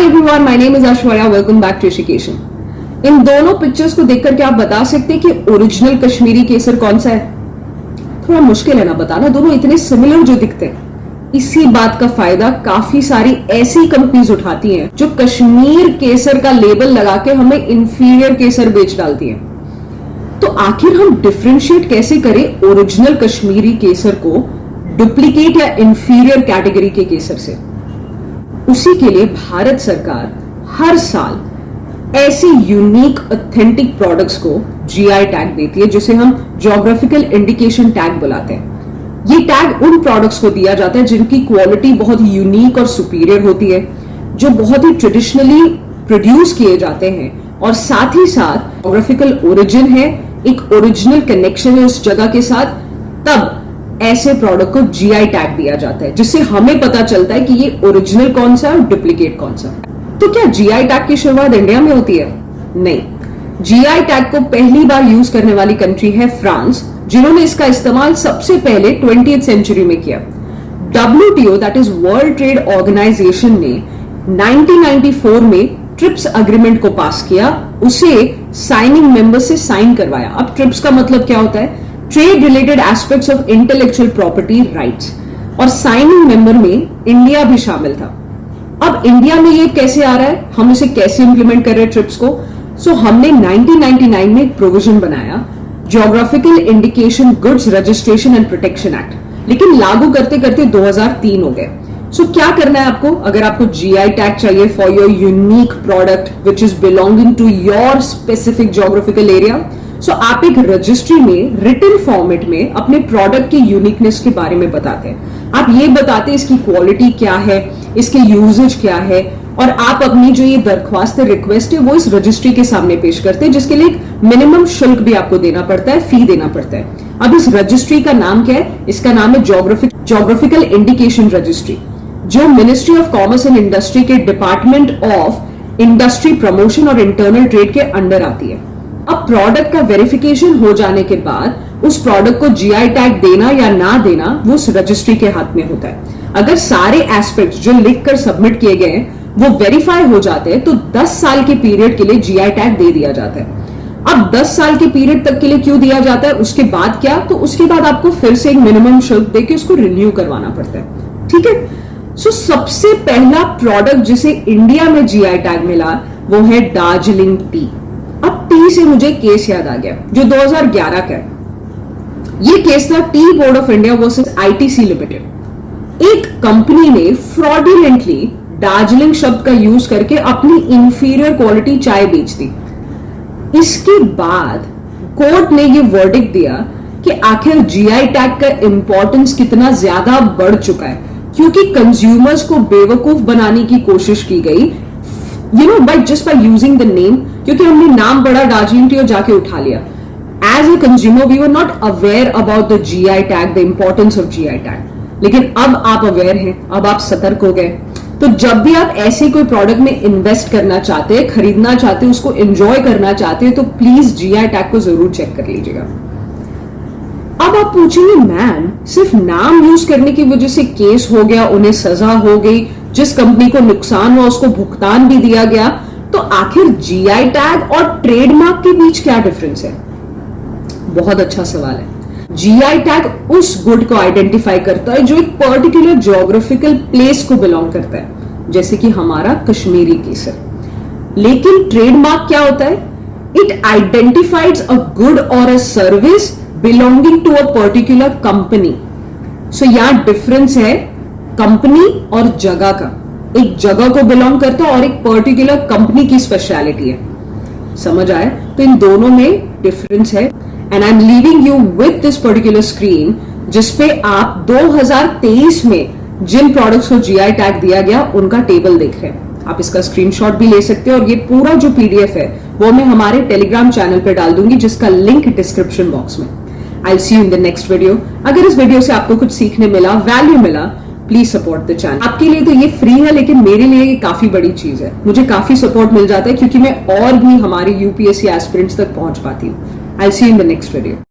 Everyone, my name is Aishwarya. Welcome back to education. इन दोनों pictures को देखकर क्या आप बता सकते हैं कि ओरिजिनल कश्मीरी केसर कौन सा है? थोड़ा मुश्किल है ना बताना, दोनों इतने सिमिलर जो दिखते हैं। इसी बात का फायदा काफी सारी ऐसी कंपनीज उठाती हैं जो कश्मीर केसर का लेबल लगा के हमें इंफीरियर केसर बेच डालती हैं। तो आखिर हम डिफरेंशिएट कैसे करें ओरिजिनल कश्मीरी केसर को डुप्लीकेट या इंफीरियर कैटेगरी के केसर से? उसी के लिए भारत सरकार हर साल ऐसी यूनिक ऑथेंटिक प्रोडक्ट्स को जीआई टैग देती है, जिसे हम ज्योग्राफिकल इंडिकेशन टैग बुलाते हैं। ये टैग उन प्रोडक्ट्स को दिया जाता है जिनकी क्वालिटी बहुत यूनिक और सुपीरियर होती है, जो बहुत ही ट्रेडिशनली प्रोड्यूस किए जाते हैं और साथ ही साथ ज्योग्राफिकल ओरिजिन है, एक ओरिजिनल कनेक्शन है उस जगह के साथ। तब ऐसे प्रोडक्ट को जीआई टैग दिया जाता है, जिससे हमें पता चलता है कि ये ओरिजिनल कौन सा है और डुप्लीकेट कौन सा है। तो क्या जीआई टैग की शुरुआत इंडिया में होती है? नहीं, जीआई टैग को पहली बार यूज करने वाली कंट्री है फ्रांस, जिन्होंने इसका इस्तेमाल सबसे पहले 20th सेंचुरी में किया। WTO that is world trade organization ने 1994 में ट्रिप्स अग्रीमेंट को पास किया, उसे साइनिंग मेंबर से साइन करवाया। अब ट्रिप्स का मतलब क्या होता है? Trade related aspects of intellectual property rights, और साइनिंग मेंबर में इंडिया भी शामिल था। अब इंडिया में ये कैसे आ रहा है, हम इसे कैसे इंप्लीमेंट कर रहे हैं ट्रिप्स को? सो हमने 1999 में एक प्रोविजन बनाया, geographical indication goods registration and protection act, लेकिन लागू करते करते 2003 हो गए। सो क्या करना है आपको? अगर आपको जीआई टैग चाहिए for your unique product which is belonging to your specific geographical area, so आप एक रजिस्ट्री में रिटन फॉर्मेट में अपने प्रोडक्ट की यूनिकनेस के बारे में बताते हैं। आप ये बताते हैं इसकी क्वालिटी क्या है, इसके यूजेज क्या है, और आप अपनी जो ये दरख्वास्त है, रिक्वेस्ट है, वो इस रजिस्ट्री के सामने पेश करते हैं, जिसके लिए मिनिमम शुल्क भी आपको देना पड़ता है, फी देना पड़ता है। अब इस रजिस्ट्री का नाम क्या है? इसका नाम है ज्योग्राफिकल इंडिकेशन रजिस्ट्री, जो ministry of commerce and industry के डिपार्टमेंट ऑफ इंडस्ट्री प्रमोशन और इंटरनल ट्रेड के अंडर आती है। अब प्रोडक्ट का वेरिफिकेशन हो जाने के बाद उस प्रोडक्ट को जीआई टैग देना या ना देना वो उस रजिस्ट्री के हाथ में होता है। अगर सारे एस्पेक्ट्स जो लिखकर सबमिट किए गए हैं वो वेरीफाई हो जाते हैं तो 10 साल के पीरियड के लिए जीआई टैग दे दिया जाता है। अब 10 साल के पीरियड तक के लिए क्यों दिया जाता है? उसके बाद क्या? तो उसके बाद आपको फिर से एक मिनिमम शुल्क देके उसको रिन्यू करवाना पड़ता है। ठीक है। सो सबसे पहला प्रोडक्ट जिसे इंडिया में जीआई टैग मिला वो है दार्जिलिंग टी। अब टी से मुझे केस याद आ गया जो 2011 का है। ये केस था tea board of India versus ITC limited. एक कंपनी ने फ्रॉडुलेंटली दार्जिलिंग शब्द का यूज करके अपनी इंफीरियर क्वालिटी चाय बेच दी। इसके बाद कोर्ट ने यह वर्डिक्ट दिया कि आखिर जीआई टैग का इंपॉर्टेंस कितना ज्यादा बढ़ चुका है, क्योंकि कंज्यूमर्स को बेवकूफ बनाने की कोशिश की गई, by using the name, क्योंकि हमने नाम पढ़ा दार्जिलिंग टी और जाके उठा लिया। As a consumer we were not aware about the GI tag, the importance of GI tag. लेकिन अब आप अवेयर हैं, अब आप सतर्क हो गए। तो जब भी आप ऐसे कोई प्रोडक्ट में इन्वेस्ट करना चाहते हैं, खरीदना चाहते हैं, उसको एंजॉय करना चाहते हैं, तो प्लीज जीआई टैग को जरूर चेक कर लीजिएगा। अब आप पूछेंगे मैम, सिर्फ नाम यूज करने की वजह से केस हो गया, उन्हें सजा हो गई, जिस कंपनी को नुकसान हुआ उसको भुगतान भी दिया गया, तो आखिर जीआई टैग और ट्रेडमार्क के बीच क्या डिफरेंस है? बहुत अच्छा सवाल है। जीआई टैग उस गुड को आइडेंटिफाई करता है जो एक पर्टिकुलर ज्योग्राफिकल प्लेस को बिलोंग करता है, जैसे कि हमारा कश्मीरी केसर। लेकिन ट्रेडमार्क क्या होता है? इट आइडेंटिफाइज अ गुड और a service belonging to a particular company. So यहां डिफरेंस है कंपनी और जगह का। एक जगह को बिलोंग करता है और एक पर्टिकुलर कंपनी की स्पेशलिटी है। समझ आए? तो इन दोनों में डिफरेंस है। And I am leaving you with this particular screen, जिसपे आप 2023 में जिन प्रोडक्ट्स को जीआई टैग दिया गया उनका टेबल देख रहे हैं। आप इसका स्क्रीनशॉट भी ले सकते हो, और ये पूरा जो पीडीएफ है वो मैं हमारे टेलीग्राम चैनल पे डाल दूंगी, जिसका लिंक डिस्क्रिप्शन बॉक्स में। I'll see you in the next video। अगर इस वीडियो से आपको कुछ सीखने मिला, वैल्यू मिला, प्लीज सपोर्ट द चैनल। आपके लिए तो ये फ्री है, लेकिन मेरे लिए ये काफी बड़ी चीज है। मुझे काफी सपोर्ट मिल जाता है क्योंकि मैं और भी हमारे यूपीएससी एस्पिरेंट्स तक पहुंच पाती हूँ। I'll see you in the next video।